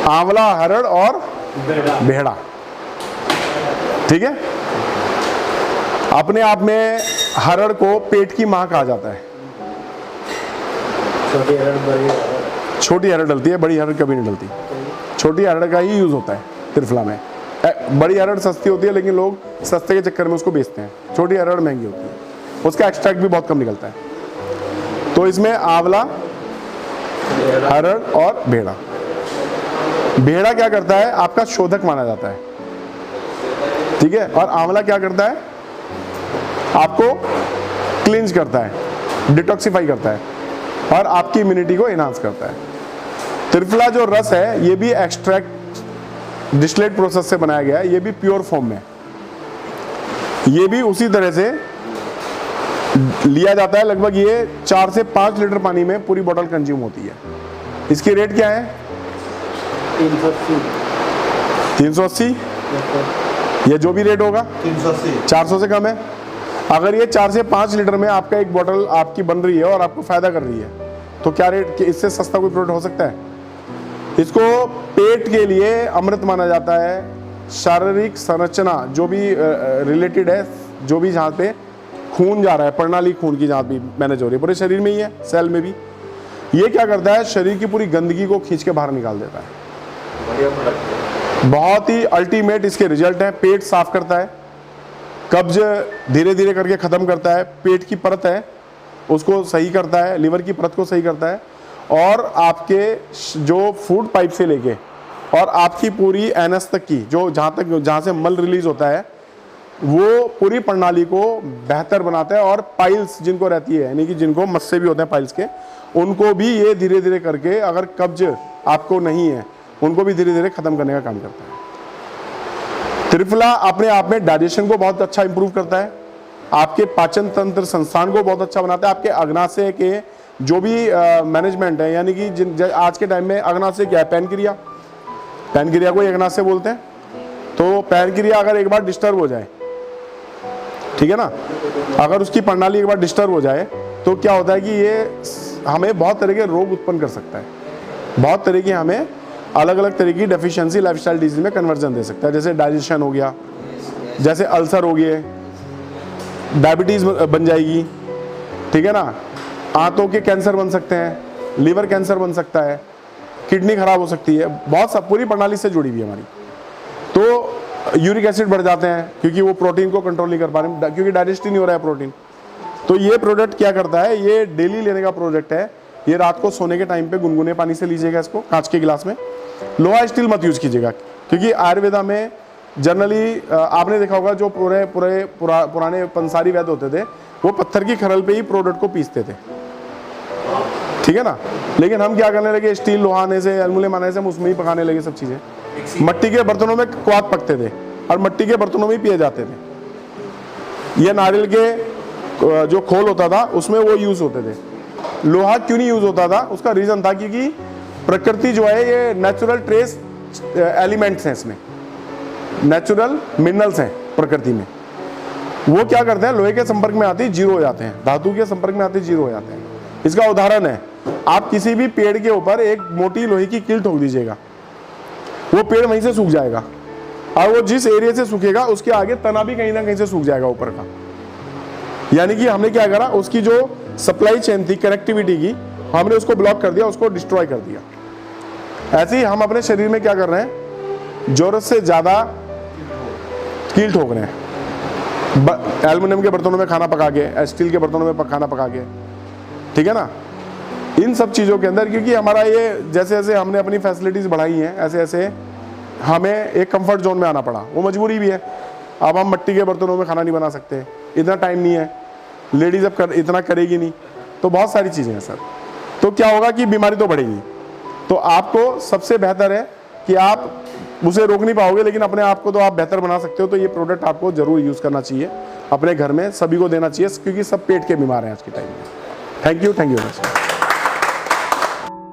आंवला, हरड़ और बेहड़ा। ठीक है। अपने आप में हरड़ को पेट की मां कहा जाता है। छोटी हरड़ डलती है, बड़ी हरड़ कभी नहीं डलती। छोटी हरड़ का ही यूज होता है त्रिफला में। बड़ी हरड़ सस्ती होती है, लेकिन लोग सस्ते के चक्कर में उसको बेचते हैं। छोटी हरड़ महंगी होती है, उसका एक्सट्रैक्ट भी बहुत कम निकलता है। तो इसमें आंवला, हरड़ और बेहड़ा। बेहड़ा क्या करता है, आपका शोधक माना जाता है। ठीक है। और आंवला क्या करता है, आपको क्लींज करता है, डिटॉक्सिफाई करता है और आपकी इम्यूनिटी को एनहांस करता है। त्रिफला जो रस है, ये भी एक्सट्रैक्ट डिस्टिलेट प्रोसेस से बनाया गया है। ये भी प्योर फॉर्म में, ये भी उसी तरह से लिया जाता है। लगभग ये 4 से 5 लीटर पानी में पूरी बोतल कंज्यूम होती है। इसकी रेट क्या है? 380। ये जो भी रेट होगा 380, 400 से कम है। अगर ये 4 से 5 लीटर में आपका एक बोतल आपकी बन रही है और आपको फायदा कर रही है, तो क्या रेट, इससे सस्ता कोई प्रोडक्ट हो सकता है? इसको पेट के लिए अमृत माना जाता है। शारीरिक संरचना जो भी रिलेटेड है, जो भी जहाँ पे खून जा रहा है, प्रणाली खून की जहाँ भी मैनेज हो रही है, पूरे शरीर में ही है, सेल में भी। ये क्या करता है, शरीर की पूरी गंदगी को खींच के बाहर निकाल देता है। बढ़िया प्रोडक्ट है। बहुत ही अल्टीमेट इसके रिजल्ट हैं। पेट साफ करता है, कब्ज धीरे धीरे करके खत्म करता है, पेट की परत है उसको सही करता है, लिवर की परत को सही करता है, और आपके जो फूड पाइप से लेके और आपकी पूरी एनस तक की, जो जहाँ से मल रिलीज होता है, वो पूरी प्रणाली को बेहतर बनाता है। और पाइल्स जिनको रहती है, यानी कि जिनको मस्से भी होते हैं पाइल्स के, उनको भी ये धीरे धीरे करके, अगर कब्ज आपको नहीं है, उनको भी धीरे धीरे खत्म करने का काम करता है। त्रिफला अपने आप में डाइजेशन को बहुत अच्छा इंप्रूव करता है, आपके पाचन तंत्र संस्थान को बहुत अच्छा बनाता है, आपके अग्नाशय के जो भी मैनेजमेंट है, यानी कि आज के टाइम में अग्नाशय क्या है, पैनक्रिया, पैनक्रिया को अग्नाशय बोलते हैं। तो पैनक्रिया अगर एक बार डिस्टर्ब हो जाए, ठीक है ना, अगर उसकी प्रणाली एक बार डिस्टर्ब हो जाए, तो क्या होता है कि ये हमें बहुत तरह के रोग उत्पन्न कर सकता है, बहुत तरह की हमें अलग अलग तरह की डेफिशिएंसी लाइफस्टाइल डिजीज में कन्वर्जन दे सकता है। जैसे डाइजेशन हो गया, जैसे अल्सर हो गए, डायबिटीज बन जाएगी, ठीक है ना, आंतों के कैंसर बन सकते हैं, लीवर कैंसर बन सकता है, किडनी खराब हो सकती है, बहुत सब पूरी प्रणाली से जुड़ी हुई है हमारी। तो यूरिक एसिड बढ़ जाते हैं क्योंकि वो प्रोटीन को कंट्रोल नहीं कर पा रहे, क्योंकि डाइजेस्ट ही नहीं हो रहा है प्रोटीन। तो ये प्रोडक्ट क्या करता है, ये डेली लेने का प्रोडक्ट है। ये रात को सोने के टाइम पे गुनगुने पानी से लीजिएगा इसको, कांच के गिलास में। लोहा स्टील मत यूज कीजिएगा, क्योंकि आयुर्वेदा में जनरली आपने देखा होगा, जो पुराने पंसारी वैद्य होते थे, वो पत्थर की खरल पे ही प्रोडक्ट को पीसते थे, ठीक है ना। लेकिन हम क्या करने लगे, स्टील लोहा आने से, एल्युमिनियम आने से हम उसमें ही पकाने लगे सब चीजें। मट्टी के बर्तनों में क्वाथ पकते थे और मट्टी के बर्तनों में ही पिए जाते थे। ये नारियल के जो खोल होता था उसमें वो यूज होते थे। लोहा क्यों नहीं यूज होता था, उसका रीजन था क्योंकि प्रकृति जो है, ये नेचुरल ट्रेस एलिमेंट्स हैं, इसमें नेचुरल मिनरल्स हैं प्रकृति में। वो क्या करते हैं, लोहे के संपर्क में आते ही जीरो हो जाते हैं, धातु के संपर्क में आते ही जीरो हो जाते हैं। इसका उदाहरण है, आप किसी भी पेड़ के ऊपर एक मोटी लोहे की कील ठोक दीजिएगा, वो पेड़ वहीं से सूख जाएगा, और वो जिस एरिया से सूखेगा उसके आगे तना भी कहीं ना कहीं से सूख जाएगा ऊपर का। यानी कि हमने क्या करा, उसकी जो सप्लाई चेन थी कनेक्टिविटी की, हमने उसको ब्लॉक कर दिया, उसको डिस्ट्रॉय कर दिया। ऐसे ही हम अपने शरीर में क्या कर रहे हैं, जरूरत से ज्यादा कील ठोक रहे हैं, एल्युमिनियम के बर्तनों में खाना पका के, स्टील के बर्तनों में खाना पका के, ठीक है ना, इन सब चीज़ों के अंदर। क्योंकि हमारा ये जैसे जैसे हमने अपनी फैसिलिटीज़ बढ़ाई हैं, ऐसे ऐसे हमें एक कंफर्ट जोन में आना पड़ा, वो मजबूरी भी है। अब हम मिट्टी के बर्तनों में खाना नहीं बना सकते, इतना टाइम नहीं है, लेडीज अब इतना करेगी नहीं, तो बहुत सारी चीज़ें हैं सर। तो क्या होगा कि बीमारी तो बढ़ेगी। तो आपको सबसे बेहतर है कि आप उसे रोक नहीं पाओगे, लेकिन अपने आप को तो आप बेहतर बना सकते हो। तो ये प्रोडक्ट आपको जरूर यूज़ करना चाहिए, अपने घर में सभी को देना चाहिए, क्योंकि सब पेट के बीमार हैं आज के टाइम में। Thank you very much.